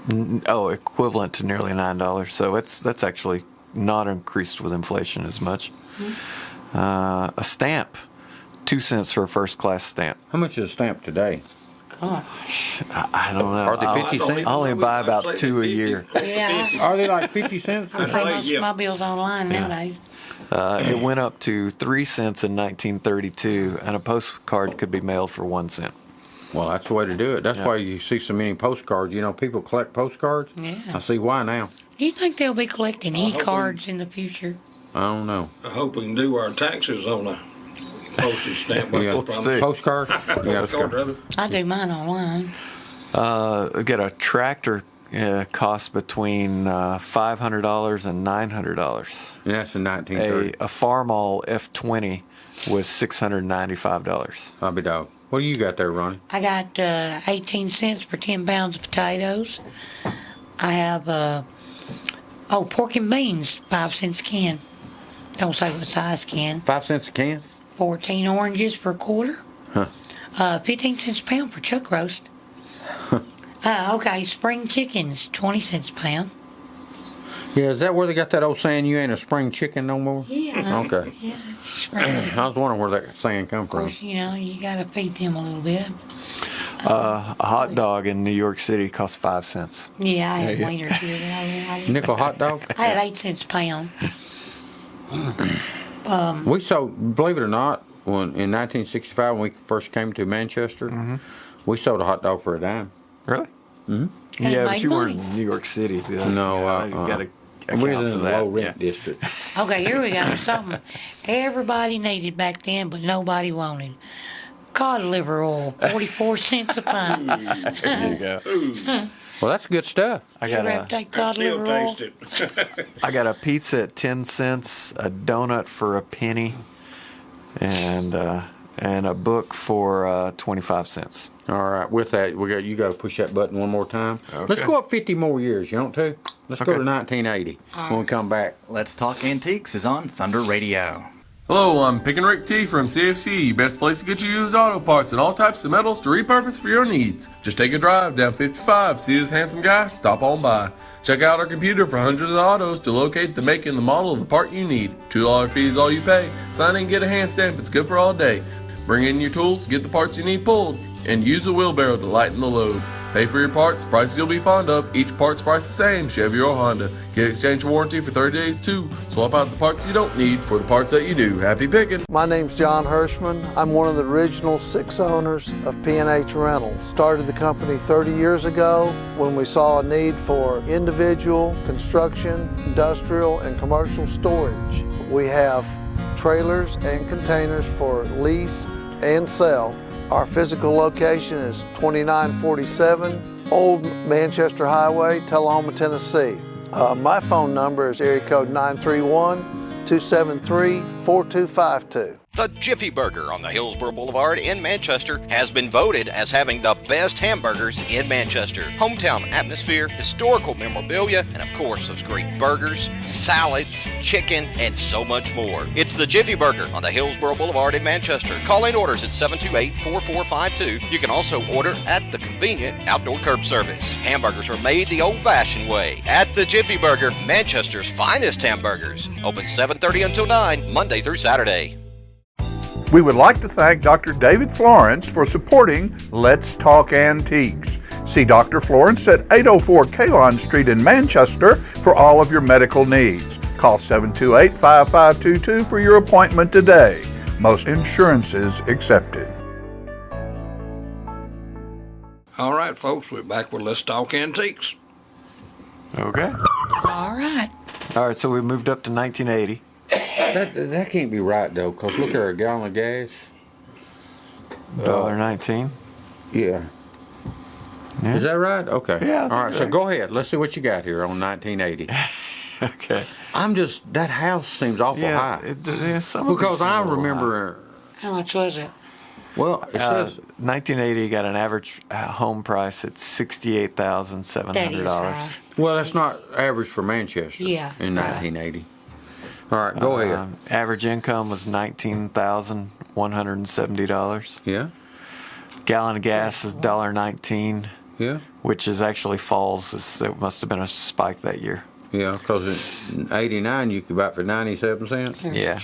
Equivalent to nearly $9. So that's actually not increased with inflation as much. A stamp, 2 cents for a first class stamp. How much is a stamp today? Gosh. I don't know. Are they 50 cents? I only buy about 2 a year. Yeah. Are they like 50 cents? I pay most of my bills online nowadays. It went up to 3 cents in 1932, and a postcard could be mailed for 1 cent. Well, that's the way to do it. That's Yeah. why you see so many postcards. You know, people collect postcards. Yeah. I see why now. Do you think they'll be collecting e-cards in the future? I don't know. I hope we can do our taxes on a postage stamp. Like Yeah. I promised. Postcard? Yeah. Postcard, rather. I do mine online. Get a tractor costs between $500 and $900. Yeah, that's in 1930. A Farmall F20 was $695. I'll be dog. What do you got there, Ronnie? I got 18 cents for 10 pounds of potatoes. I have, pork and beans, 5 cents a can. Don't say what size can. 5 cents a can? 14 oranges for a quarter. Huh. 15 cents a pound for chuck roast. Okay, spring chickens, 20 cents a pound. Yeah, is that where they got that old saying, you ain't a spring chicken no more? Yeah. Okay. Yeah, spring chicken. I was wondering where that saying come Of from. course, you know, you gotta feed them a little bit. A hot dog in New York City costs 5 cents. Yeah, I had wieners here. I Nickel hot dog? I had 8 cents a pound. We sold, believe it or not, in 1965 when we first came to Manchester, we sold a hot dog for a dime. Really? Mm-hmm. They Yeah, but made you were money. in New York City. No, you got to account we was for in a that. low rent district. Okay, here we go. Something everybody needed back then, but nobody wanted. Cod liver oil, 44 cents a pint. There you go. Well, that's good stuff. I You got ever have a to take I cod still liver oil? taste it. I got a pizza at 10 cents, a donut for a penny, and a book for 25 cents. All right, with that, you got to push that button one more time. Let's Okay. go up 50 more years, you want to? Let's go Okay. to 1980 when we come back. Let's Talk Antiques is on Thunder Radio. Hello, I'm Pickin' Rick T from CFC, best place to get you used auto parts and all types of metals to repurpose for your needs. Just take a drive down 55, see this handsome guy, stop on by. Check out our computer for hundreds of autos to locate the make and the model of the part you need. $2 fee is all you pay. Sign in, get a hand stamp, it's good for all day. Bring in your tools, get the parts you need pulled, and use a wheelbarrow to lighten the load. Pay for your parts, prices you'll be fond of. Each part's price the same, Chevy or Honda. Get exchange warranty for 30 days too. Swap out the parts you don't need for the parts that you do. Happy picking! My name's John Hirschman. I'm one of the original 6 owners of P&H Rentals. Started the company 30 years ago when we saw a need for individual, construction, industrial, and commercial storage. We have trailers and containers for lease and sell. Our physical location is 2947 Old Manchester Highway, Tullahoma, Tennessee. My phone number is area code 931-273-4252. The Jiffy Burger on the Hillsborough Boulevard in Manchester has been voted as having the best hamburgers in Manchester. Hometown atmosphere, historical memorabilia, and of course those great burgers, salads, chicken, and so much more. It's the Jiffy Burger on the Hillsborough Boulevard in Manchester. Call in orders at 728-4452. You can also order at the convenient outdoor curb service. Hamburgers are made the old-fashioned way at the Jiffy Burger, Manchester's finest hamburgers. Open 7:30 until 9, Monday through Saturday. We would like to thank Dr. David Florence for supporting Let's Talk Antiques. See Dr. Florence at 804 Kalon Street in Manchester for all of your medical needs. Call 728-5522 for your appointment today. Most insurances accepted. All right, folks, we're back with Let's Talk Antiques. Okay. All right. All right, so we moved up to 1980. That can't be right, though, because look at a gallon of gas. $1.19. Yeah. Yeah. Is that right? Okay. Yeah, I All right, think so so. go ahead. Let's see what you got here on 1980. Okay. That house seems awful high. Some of Because these I seem a little remember, How much was it? well, it high. says, 1980 got an average home price at That is $68,700. high. well, that's not average for Manchester Yeah, in right. 1980. All right, go ahead. Average income was $19,170. Yeah, Gallon of gas is $1.19, yeah, which is actually falls. It must have been a spike that year. yeah. Because in '89 you could buy it for 97 cents. Yeah.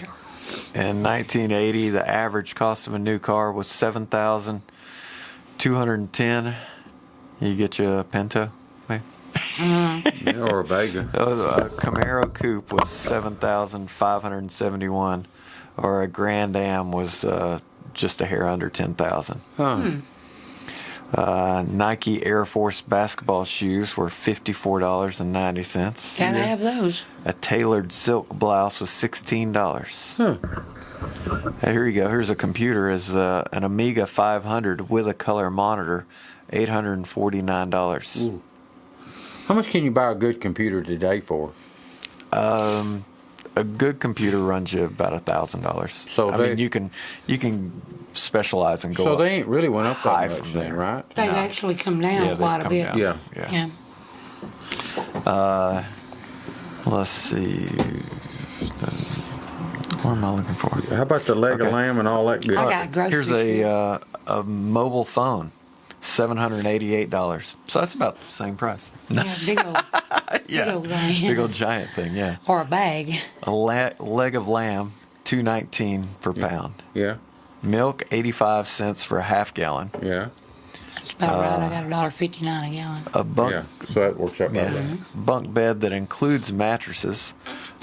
In 1980, the average cost of a new car was $7,210. You get you a Pinto, maybe? Yeah, or a Vega. A Camaro Coupe was $7,571, or a Grand Am was just a hair under $10,000. Huh. Nike Air Force basketball shoes were $54.90. Gotta have those. A tailored silk blouse was $16. Huh. Here you go. Here's a computer. Is an Amiga 500 with a color monitor, $849. Ooh. How much can you buy a good computer today for? A good computer runs you about $1,000. So I mean, you can specialize and go. So up they ain't really went up high that much from then, there. right? They've actually come down they've quite a come bit. down. Yeah. Yeah. Let's see. What am I looking for? How about the leg of Okay. lamb and all that good? I got groceries. Here's a mobile phone, $788. So that's about the same price. Yeah, big old, big old thing. Big old giant thing. Yeah. Or a bag. A leg of lamb, $2.19 per pound. Yeah, Milk, 85 cents for a half gallon. yeah, That's about right. I got $1.59 a gallon. A bunk, yeah. So that works out about yeah, right. bunk bed that includes mattresses,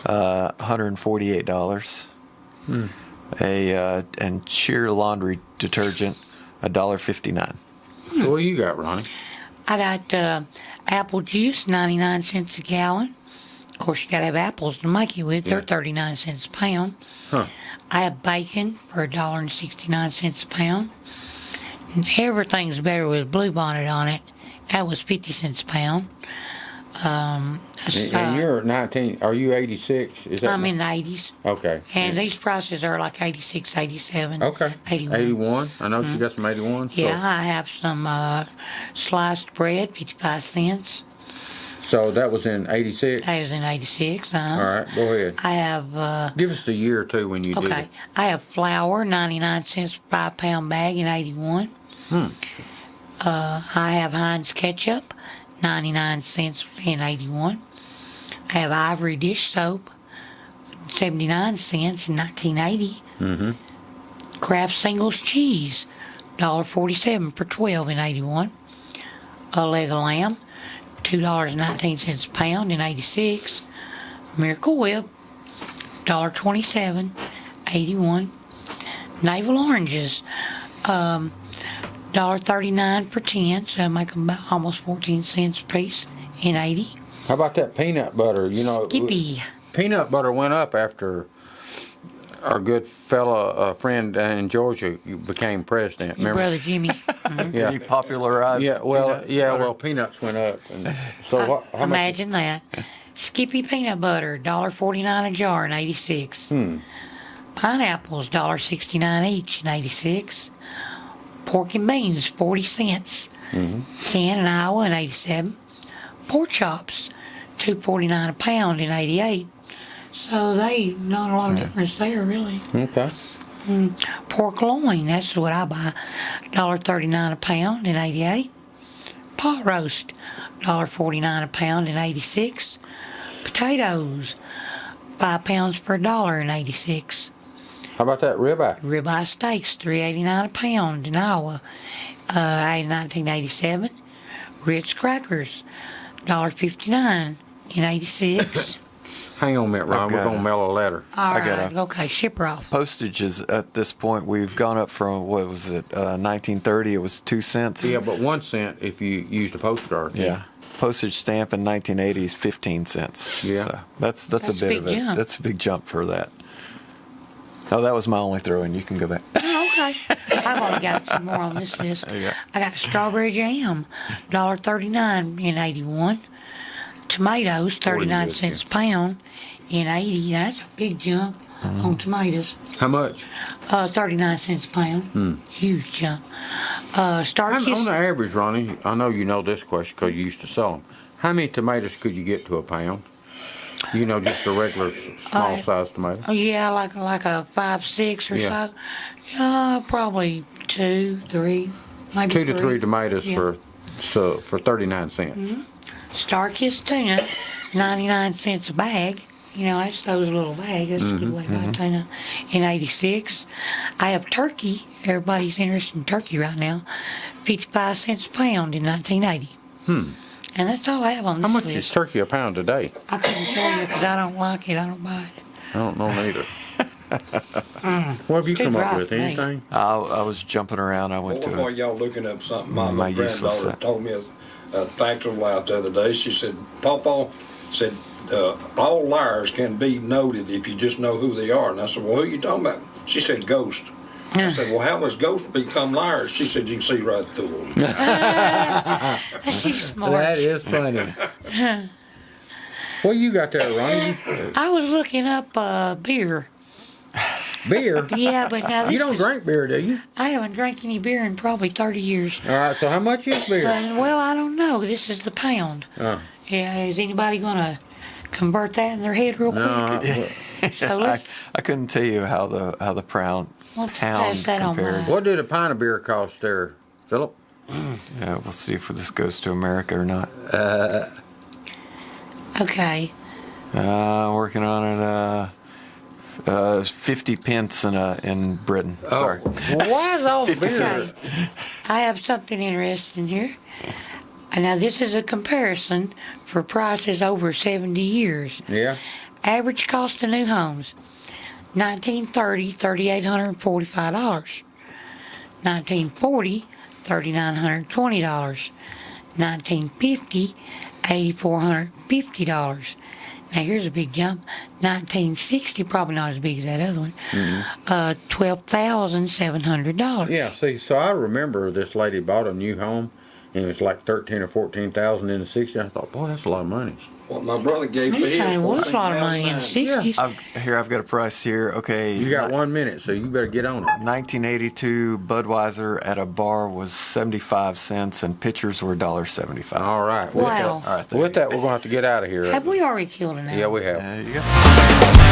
$148. And Cheer laundry detergent, $1.59. So what you got, Ronnie? I got apple juice, 99 cents a gallon. Of course, you got to have apples to make it with. They're 39 cents a pound. Huh. I have bacon for $1.69 a pound. And everything's better with Bluebonnet on it. That was 50 cents a pound. And you're 19. Are you 86? Is that I'm in the 80s. Okay. And these prices are like 86, 87, Okay. 81. 81. I know you got some 81. Yeah, I have some sliced bread, 55 cents. So that was in 86. That was in 86. All right, go ahead. I have, Give us the year too when you did okay, it. I have flour, 99 cents per 5 pound bag in 81. I have Heinz ketchup, 99 cents in 81. I have Ivory dish soap, 79 cents in 1980. Kraft Singles cheese, $1.47 per 12 in 81. A leg of lamb, $2.19 a pound in 86. Miracle Whip, $1.27, 81. Navel oranges, $1.39 per 10, so make them about almost 14 cents a piece in 80. How about that peanut butter? You know, Skippy. peanut butter went up after our good fella friend in Georgia became president. Your Remember? brother Jimmy. Yeah. He popularized. Yeah. Well, peanut butter. well, peanuts went up, and so what? How much? Imagine that. Skippy peanut butter, $1.49 a jar in 86. Pineapples, $1.69 each in 86. Pork and beans, 40 cents. Can in Iowa in 87. Pork chops, $2.49 a pound in 88. So they not a lot of difference there really. Okay. Pork loin, that's what I buy, $1.39 a pound in 88. Pot roast, $1.49 a pound in 86. Potatoes, 5 pounds per dollar in 86. How about that ribeye? Ribeye steaks, $3.89 a pound in Iowa, in 1987. Ritz crackers, $1.59 in 86. Hang on a minute, Ron. We're Okay. gonna mail a letter. All I got right, okay, ship her off. Postage is at this point, we've gone up from, what was it, 1930, it was 2 cents. Yeah, but 1 cent if you used a postcard. Yeah. Postage stamp in 1980 is 15 cents. Yeah. So that's That's a a bit big of it. jump. That's a big jump for that. Oh, that was my only throw in. You can go back. Oh, okay. I've only got a few more on this list. Yeah. I got strawberry jam, $1.39 in 81. Tomatoes, 39 cents a pound in 80. That's a big jump on tomatoes. How much? 39 cents a pound. Huge jump. Star On Kiss, the average, Ronnie, I know you know this question because you used to sell them. How many tomatoes could you get to a pound? You know, just a regular small sized tomato. Oh, yeah, like a 5-6 or Yeah. so. Probably 2, 3, maybe 2 to 3 tomatoes Yeah. for 39 cents. Starkist tuna, 99 cents a bag. You know, that's those little bags. That's a good way to buy tuna. In 86, I have turkey. Everybody's interested in turkey right now. 55 cents a pound in 1980. And that's all I have on How this much list. is turkey a pound today? I couldn't tell you because I don't like it. I don't buy it. I don't know neither. What have you Too come dry up with? for me. Anything? I was jumping around. I went While to y'all looking up something, My my useless granddaughter told me a factual out the other day. She said, Pawpaw said, all liars can be noted if you just know who they are. And I said, well, who you talking about? She said, ghost. I said, well, how does ghosts become liars? She said, you can see right through them. She's smart. That is funny. What you got there, Ronnie? I was looking up beer. Beer? Yeah, but now this You don't is- drink beer, do you? I haven't drank any beer in probably 30 years. All right, so how much is beer? Well, I don't know. This is the pound. Oh. Yeah, is anybody going to convert that in their head real quick? No. So let's couldn't tell you how the pound pass that on compared. by. What did a pint of beer cost there, Philip? Yeah, we'll see if this goes to America or not. Okay. Working on it. 50 pence in Britain. Sorry. Why is all 50 beer? cents. I have something interesting here. And now this is a comparison for prices over 70 years. Yeah. Average cost of new homes, 1930, $3,845. 1940, $3,920. 1950, $8,450. Now here's a big jump. 1960, probably not as big as that other one. $12,700. Yeah, see, so I remember this lady bought a new home, and it was like 13 or 14,000 in the 60s. I thought, boy, that's a lot of money. What my brother gave me Yeah, it is was a lot of money in the 60s. I've got a price here. Okay. You got 1 minute, so you better get on it. 1982 Budweiser at a bar was 75 cents, and pitchers were $1.75. All right. Wow. All right. With that, we're going to have to get out of here. Have we already killed an hour? Yeah, we have. There you go.